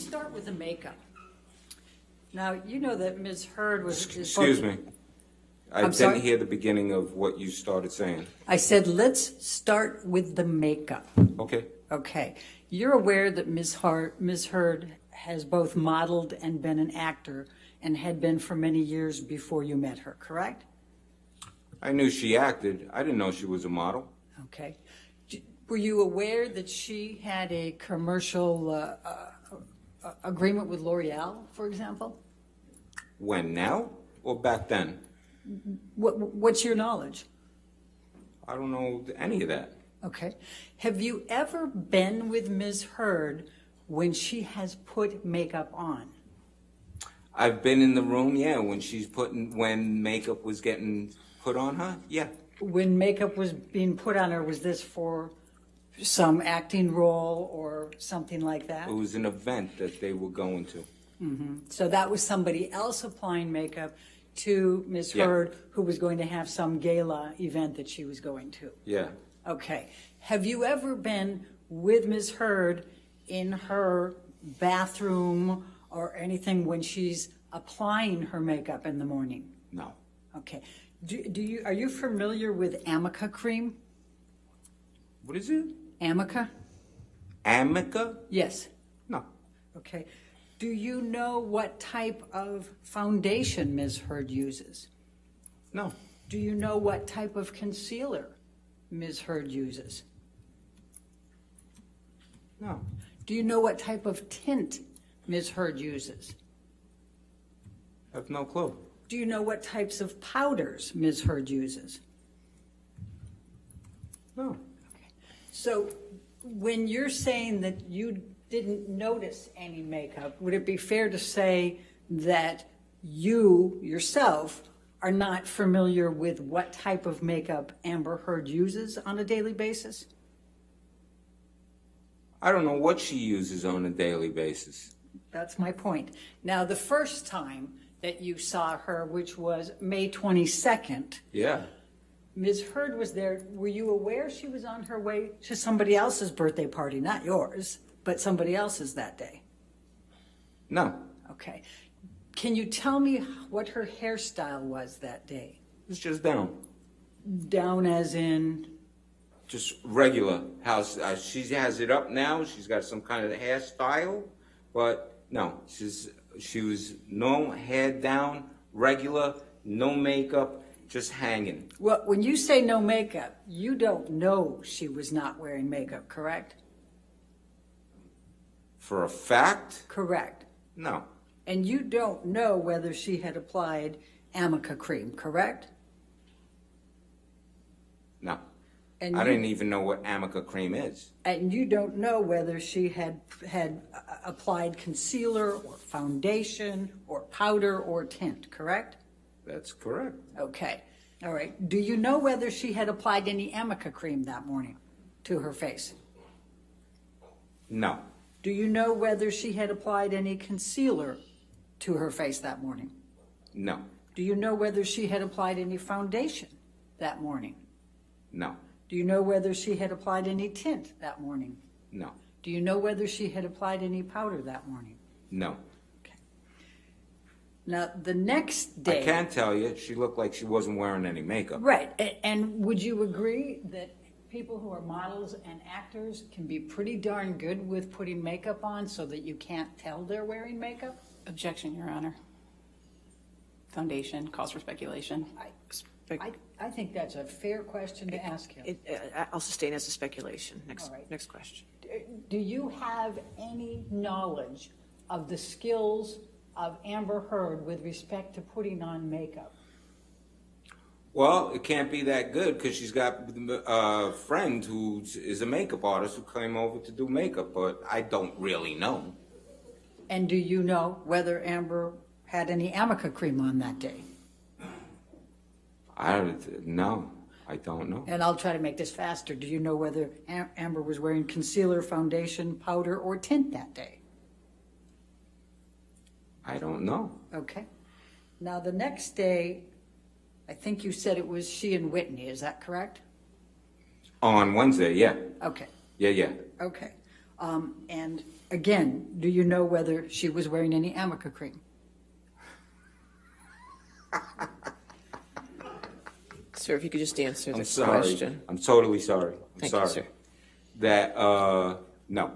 start with the makeup. Now, you know that Ms. Hurd was... Excuse me. I I'm didn't sorry? hear the beginning of what you started saying. I said, let's start with the makeup. Okay. Okay. You're aware that Ms. Hurd has both modeled and been an actor and had been for many years before you met her, correct? I knew she acted. I didn't know she was a model. Okay. Were you aware that she had a commercial agreement with L'Oreal, for example? When, now or back then? What's your knowledge? I don't know any of that. Okay. Have you ever been with Ms. Hurd when she has put makeup on? I've been in the room, yeah, when makeup was getting put on her, yeah. When makeup was being put on her, was this for some acting role or something like that? It was an event that they were going to. Mm-hmm. So that was somebody else applying makeup to Ms. Yeah. Hurd, who was going to have some gala event that she was going to. Yeah. Okay. Have you ever been with Ms. Hurd in her bathroom or anything when she's applying her makeup in the morning? No. Okay. Are you familiar with Amica cream? What is it? Amica? Amica? Yes. No. Okay. Do you know what type of foundation Ms. Hurd uses? No. Do you know what type of concealer Ms. Hurd uses? No. Do you know what type of tint Ms. Hurd uses? I have no clue. Do you know what types of powders Ms. Hurd uses? No. Okay. So when you're saying that you didn't notice any makeup, would it be fair to say that you yourself are not familiar with what type of makeup Amber Hurd uses on a daily basis? I don't know what she uses on a daily basis. That's my point. Now, the first time that you saw her, which was May 22nd, Yeah. Ms. Hurd was there. Were you aware she was on her way to somebody else's birthday party, not yours, but somebody else's that day? No. Okay. Can you tell me what her hairstyle was that day? It's just down. Down as in? Just regular. How she has it up now. She's got some kind of hairstyle, but no, she was no hair down, regular, no makeup, just hanging. Well, when you say no makeup, you don't know she was not wearing makeup, correct? For a fact? Correct. No. And you don't know whether she had applied Amica cream, correct? No. And I you- didn't even know what Amica cream is. And you don't know whether she had applied concealer or foundation or powder or tint, correct? That's correct. Okay. All right. Do you know whether she had applied any Amica cream that morning to her face? No. Do you know whether she had applied any concealer to her face that morning? No. Do you know whether she had applied any foundation that morning? No. Do you know whether she had applied any tint that morning? No. Do you know whether she had applied any powder that morning? No. Okay. Now, the next day... I can tell you, she looked like she wasn't wearing any makeup. Right. And would you agree that people who are models and actors can be pretty darn good with putting makeup on so that you can't tell they're wearing makeup? Objection, Your Honor. Foundation calls for speculation. I think that's a fair question to ask him. I'll sustain as a speculation. All right. Next question. Do you have any knowledge of the skills of Amber Hurd with respect to putting on makeup? Well, it can't be that good because she's got a friend who is a makeup artist who came over to do makeup, but I don't really know. And do you know whether Amber had any Amica cream on that day? No, I don't know. And I'll try to make this faster. Do you know whether Amber was wearing concealer, foundation, powder, or tint that day? I don't know. Okay. Now, the next day, I think you said it was she and Whitney. Is that correct? On Wednesday, yeah. Okay. Yeah. Okay. And again, do you know whether she was wearing any Amica cream? Sir, if you could just answer I'm the sorry. question. I'm totally sorry. I'm Thank you, sorry. sir. That, no.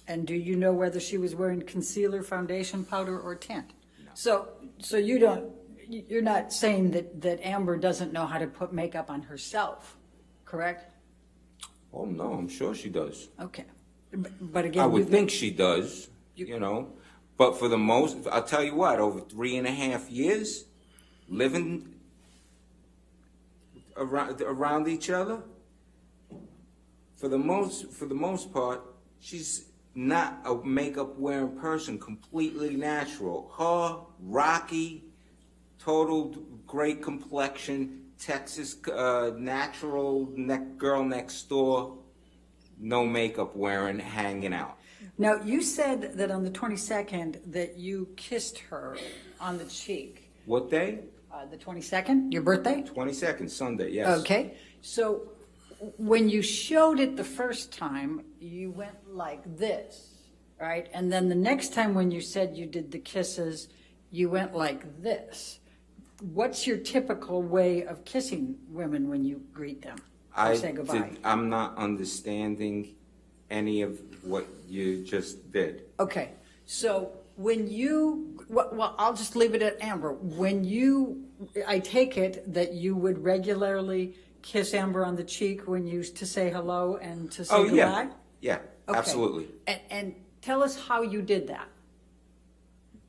And do you know whether she was wearing concealer, foundation, powder, or tint? No. So you're not saying that Amber doesn't know how to put makeup on herself, correct? Oh, no, I'm sure she does. Okay. But again, I would you've- think she does, you know. But for the most, I'll tell you what, over 3.5 years, living around each other, for the most part, she's not a makeup wearing person, completely natural. Her, Rocky, total great complexion, Texas natural girl next door, no makeup wearing, hanging out. Now, you said that on the 22nd that you kissed her on the cheek. What day? The 22nd, your birthday? 22nd, Sunday, yes. Okay, so when you showed it the first time, you went like this, right? And then the next time when you said you did the kisses, you went like this. What's your typical way of kissing women when you greet them or say goodbye? I'm not understanding any of what you just did. Okay, so when you, well, I'll just leave it at Amber. When you, I take it that you would regularly kiss Amber on the cheek when you to say hello and to say goodbye? Yeah, yeah, Okay. absolutely. And tell us how you did that.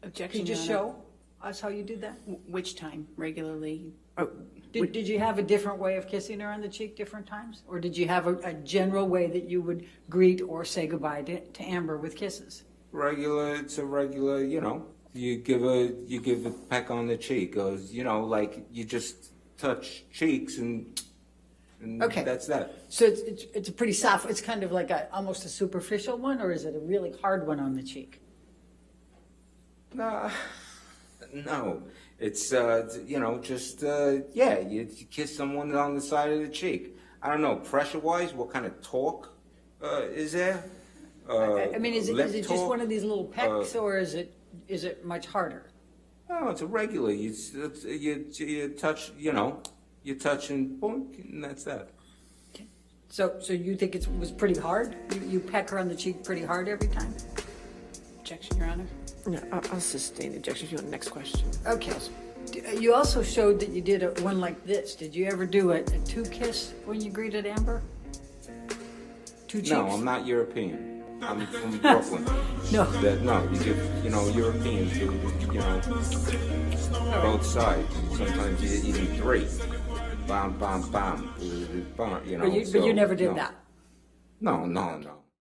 Can Objection, you just Your Honor. show us how you did that? Which time? Regularly? Did you have a different way of kissing her on the cheek different times? Or did you have a general way that you would greet or say goodbye to Amber with kisses? It's a regular, you know, you give a peck on the cheek, or, you know, like you just touch cheeks and Okay. that's that. So it's a pretty soft, it's kind of like almost a superficial one, or is it a really hard one on the cheek? No, it's, you know, just, yeah, you kiss someone on the side of the cheek. I don't know, pressure-wise, what kind of talk is there? I mean, is it lip just talk? one of these little pecks, or is it much harder? No, it's a regular. You touch, you know, you touch and boom, and that's that. So you think it was pretty hard? You peck her on the cheek pretty hard every time? Objection, Your Honor. No, I'll sustain the objection if you want the next question. Okay. You also showed that you did one like this. Did you ever do a two kiss when you greeted Amber? Two cheeks? No, I'm not European. I'm from Brooklyn. No. No, you give, you know, Europeans do, you know, both sides. Sometimes you even three. Bam, bam, bam. You know, But you never did no. that? No.